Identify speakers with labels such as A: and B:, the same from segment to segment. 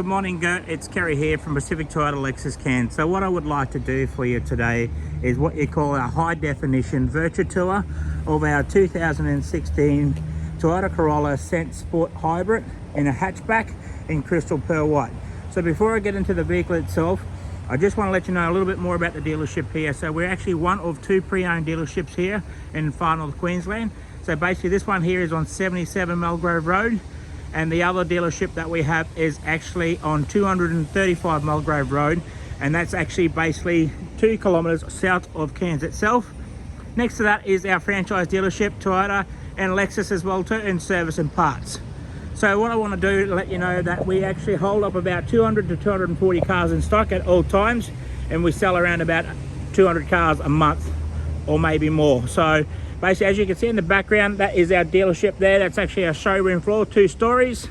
A: Good morning, Gert. It's Kerry here from Pacific Toyota Lexus Cairns. So what I would like to do for you today is what you call a high definition virtual tour of our 2016 Toyota Corolla Ascent Sport Hybrid in a hatchback in crystal pearl white. So before I get into the vehicle itself, I just want to let you know a little bit more about the dealership here. So we're actually one of two pre-owned dealerships here in far north Queensland. So basically this one here is on 77 Mulgrove Road, and the other dealership that we have is actually on 235 Mulgrove Road, and that's actually basically 2 kilometers south of Cairns itself. Next to that is our franchise dealership, Toyota and Lexus as well too, in service and parts. So what I want to do is let you know that we actually hold up about 200 to 240 cars in stock at all times, and we sell around about 200 cars a month or maybe more. So basically, as you can see in the background, that is our dealership there. That's actually our showroom floor, 2 stories.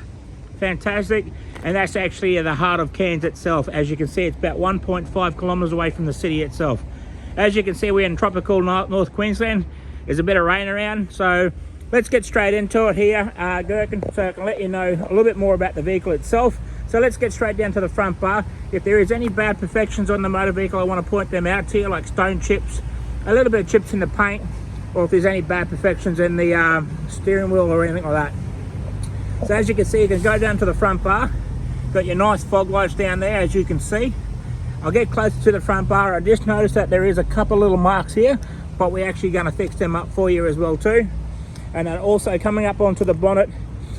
A: Fantastic. And that's actually at the heart of Cairns itself. As you can see, it's about 1.5 kilometers away from the city itself. As you can see, we're in tropical North Queensland. There's a bit of rain around, so let's get straight into it here, Gert, so I can let you know a little bit more about the vehicle itself. So let's get straight down to the front bar. If there is any bad perfections on the motor vehicle, I want to point them out to you, like stone chips, a little bit of chips in the paint, or if there's any bad perfections in the steering wheel or anything like that. So as you can see, you can go down to the front bar. Got your nice fog lights down there, as you can see. I'll get closer to the front bar. I just noticed that there is a couple little marks here, but we're actually going to fix them up for you as well too. And then also coming up onto the bonnet,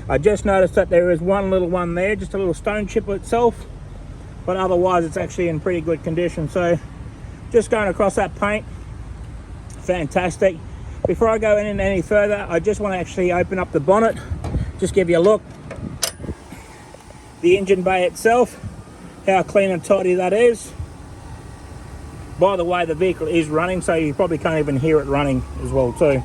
A: I just noticed that there is one little one there, just a little stone chip itself, but otherwise it's actually in pretty good condition. So just going across that paint, fantastic. Before I go in any further, I just want to actually open up the bonnet, just give you a look. The engine bay itself, how clean and tidy that is. By the way, the vehicle is running, so you probably can't even hear it running as well too.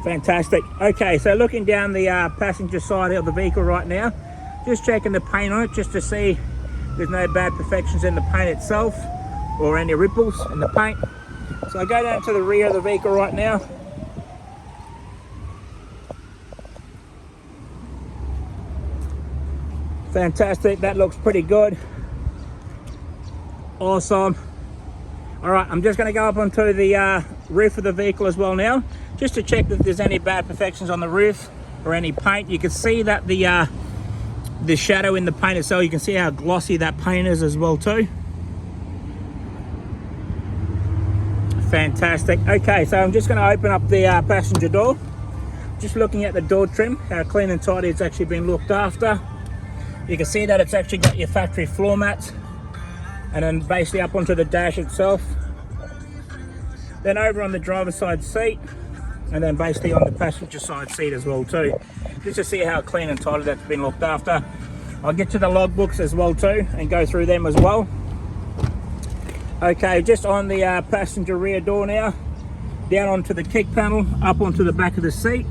A: Fantastic. Okay, so looking down the passenger side of the vehicle right now, just checking the paint on it just to see there's no bad perfections in the paint itself or any ripples in the paint. So I go down to the rear of the vehicle right now. Fantastic, that looks pretty good. Awesome. All right, I'm just going to go up onto the roof of the vehicle as well now, just to check if there's any bad perfections on the roof or any paint. You can see that the shadow in the paint itself, you can see how glossy that paint is as well too. Fantastic. Okay, so I'm just going to open up the passenger door. Just looking at the door trim, how clean and tidy it's actually been looked after. You can see that it's actually got your factory floor mats, and then basically up onto the dash itself. Then over on the driver's side seat, and then basically on the passenger side seat as well too. Just to see how clean and tidy that's been looked after. I'll get to the logbooks as well too and go through them as well. Okay, just on the passenger rear door now, down onto the kick panel, up onto the back of the seat,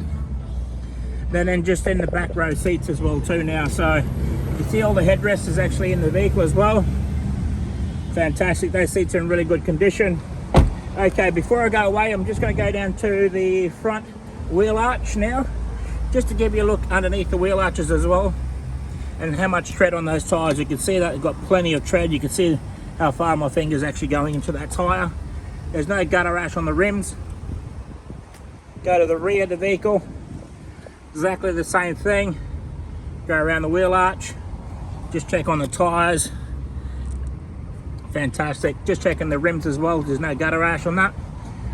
A: then just in the back row seats as well too now. So you see all the headrests is actually in the vehicle as well. Fantastic, those seats are in really good condition. Okay, before I go away, I'm just going to go down to the front wheel arch now, just to give you a look underneath the wheel arches as well, and how much tread on those tyres. You can see that it's got plenty of tread. You can see how far my finger's actually going into that tyre. There's no gutter rash on the rims. Go to the rear of the vehicle, exactly the same thing. Go around the wheel arch, just check on the tyres. Fantastic. Just checking the rims as well, there's no gutter rash on that.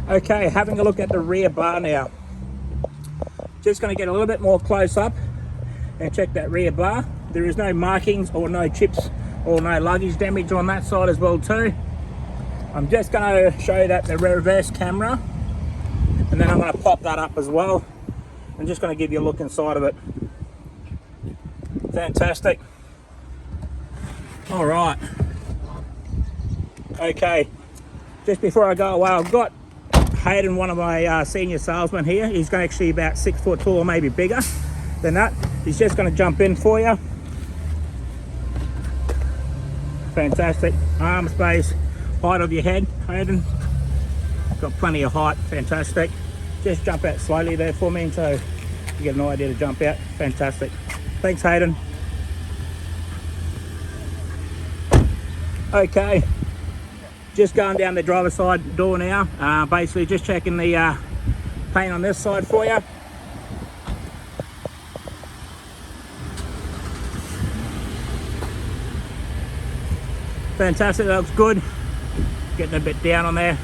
A: Okay, having a look at the rear bar now. Just going to get a little bit more close up and check that rear bar. There is no markings or no chips or no luggage damage on that side as well too. I'm just going to show you that the reverse camera, and then I'm going to pop that up as well. I'm just going to give you a look inside of it. Fantastic. All right. Okay, just before I go away, I've got Hayden, one of my senior salesmen here. He's going to actually about 6 foot tall or maybe bigger than that. He's just going to jump in for you. Fantastic. Arm space, height of your head, Hayden. Got plenty of height, fantastic. Just jump out slowly there for me so you get an idea to jump out. Fantastic. Thanks, Hayden. Okay, just going down the driver's side door now. Basically just checking the paint on this side for you. Fantastic, that looks good. Getting a bit down on there.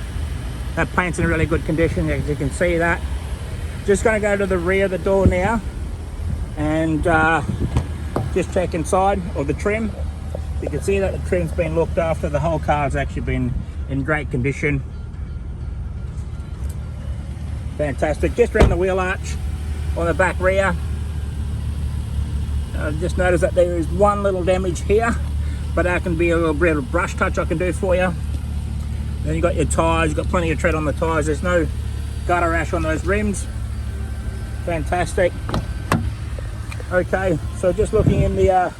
A: That paint's in really good condition, as you can see that. Just going to go to the rear of the door now and just check inside of the trim. You can see that the trim's been looked after. The whole car's actually been in great condition. Fantastic. Just around the wheel arch on the back rear. Just notice that there is one little damage here, but that can be a little bit of brush touch I can do for you. Then you got your tyres, you've got plenty of tread on the tyres. There's no gutter rash on those rims. Fantastic. Okay, so just looking in the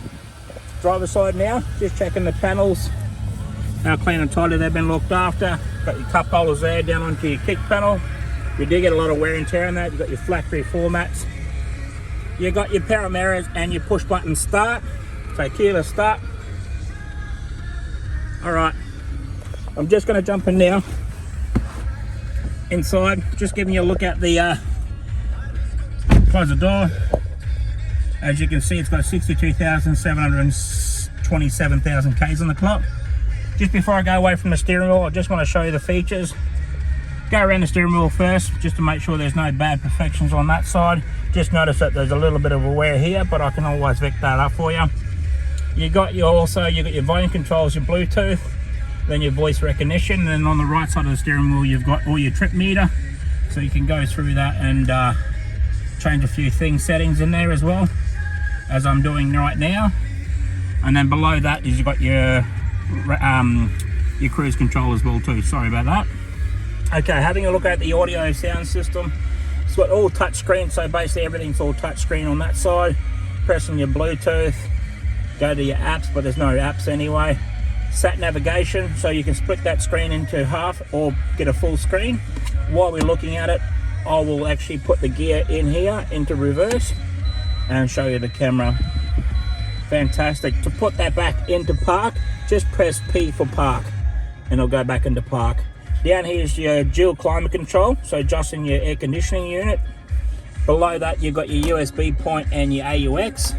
A: driver's side now, just checking the panels, how clean and tidy they've been looked after. Got your cup holders there down onto your kick panel. You do get a lot of wear and tear in that. You've got your factory floor mats. You've got your power mirrors and your push button start, so keyless start. All right, I'm just going to jump in now inside, just giving you a look at the close the door. As you can see, it's got 62,727,000 Ks on the clock. Just before I go away from the steering wheel, I just want to show you the features. Go around the steering wheel first, just to make sure there's no bad perfections on that side. Just notice that there's a little bit of a wear here, but I can always pick that up for you. You got your volume controls, your Bluetooth, then your voice recognition, and then on the right side of the steering wheel you've got all your trip meter, so you can go through that and change a few settings in there as well, as I'm doing right now. And then below that is you've got your cruise control as well too. Sorry about that. Okay, having a look at the audio sound system, it's got all touch screen, so basically everything's all touch screen on that side. Pressing your Bluetooth, go to your apps, but there's no apps anyway. Sat navigation, so you can split that screen into half or get a full screen. While we're looking at it, I will actually put the gear in here into reverse and show you the camera. Fantastic. To put that back into park, just press P for park and it'll go back into park. Down here is your dual climate control, so adjusting your air conditioning unit. Below that you've got your USB point and your AUX.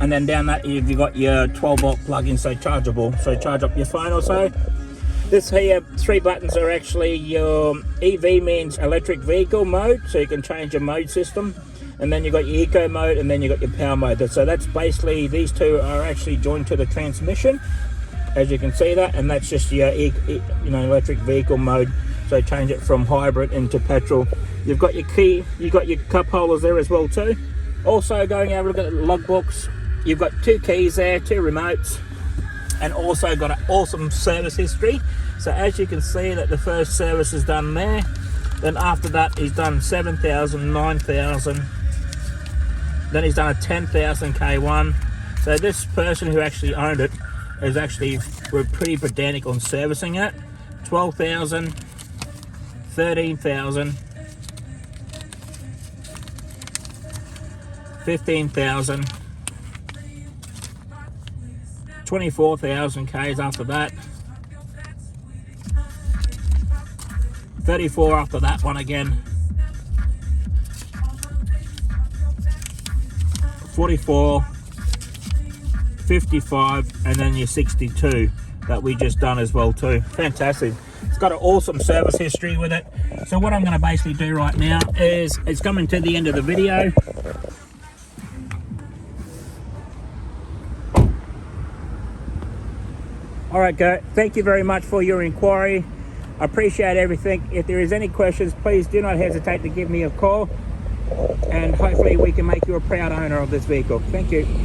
A: And then down that you've got your 12 volt plug-in, so chargeable, so charge up your phone or so. This here, 3 buttons are actually your EV, means electric vehicle mode, so you can change your mode system. And then you've got your eco mode, and then you've got your power mode. So that's basically, these two are actually joined to the transmission, as you can see that, and that's just your electric vehicle mode. So change it from hybrid into petrol. You've got your key, you've got your cup holders there as well too. Also going over, look at the logbooks. You've got 2 keys there, 2 remotes, and also got an awesome service history. So as you can see that the first service is done there, then after that he's done 7,000, 9,000, then he's done a 10,000 K1. So this person who actually owned it is actually, we're pretty pedantic on servicing it. 12,000, 13,000, 15,000, 24,000 Ks after that, 34 after that one again, 44, 55, and then your 62 that we just done as well too. Fantastic. It's got an awesome service history with it. So what I'm going to basically do right now is, it's coming to the end of the video. All right, Gert, thank you very much for your inquiry. I appreciate everything. If there is any questions, please do not hesitate to give me a call, and hopefully we can make you a proud owner of this vehicle. Thank you.